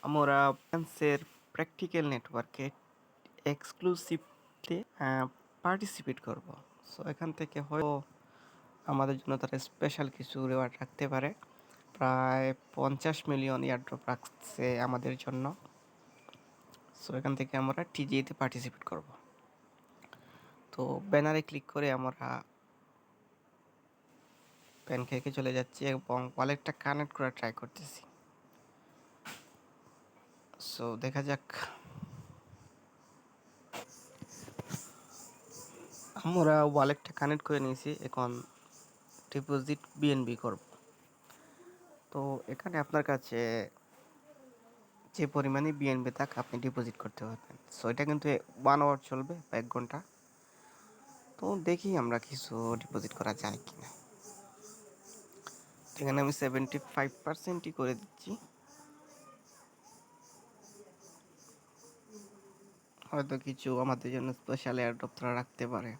আমরা ফ্রান্সের প্র্যাকটিক্যাল নেটওয়ার্কে এক্সক্লুসিভলি পার্টিসিপেট করব। সো এখান থেকে হয়তো আমাদের জন্য তারা স্পেশাল কিছু রিওয়ার্ড রাখতে পারে। প্রায় 50 মিলিয়ন এয়ারড্রপ রাখছে আমাদের জন্য। সো এখান থেকে আমরা টিজিএতে পার্টিসিপেট করব। তো ব্যানারে ক্লিক করে আমরা প্যানকেকে চলে যাচ্ছি এবং ওয়ালেটটা কানেক্ট করার ট্রাই করতেছি। সো দেখা যাক। আমরা ওয়ালেটটা কানেক্ট করে নিয়েছি, এখন ডিপোজিট বিএনবি করব। তো এখানে আপনার কাছে যে পরিমাণে বিএনবি থাক আপনি ডিপোজিট করতে পারবেন। সো এটা কিন্তু 1 আওয়ার চলবে বা 1 ঘন্টা। তো দেখি আমরা কিছু ডিপোজিট করা যায় কিনা। এখানে আমি 75%ই করে দিচ্ছি। হয়তো কিছু আমাদের জন্য স্পেশাল এয়ারড্রপ তারা রাখতে পারে।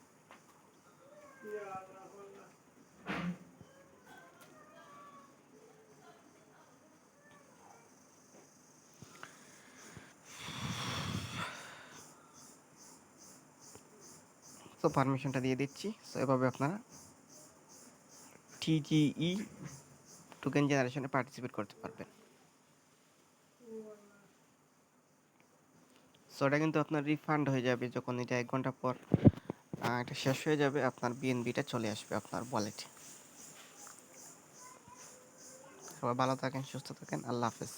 তো পারমিশনটা দিয়ে দিচ্ছি। সো এভাবে আপনারা টিজিই টোকেন জেনারেশনে পার্টিসিপেট করতে পারবেন। সো এটা কিন্তু আপনার রিফান্ড হয়ে যাবে যখন এটা 1 ঘন্টা পর এটা শেষ হয়ে যাবে, আপনার বিএনবিটা চলে আসবে আপনার ওয়ালেটে। সবাই ভালো থাকেন, সুস্থ থাকেন, আল্লাহ হাফেজ।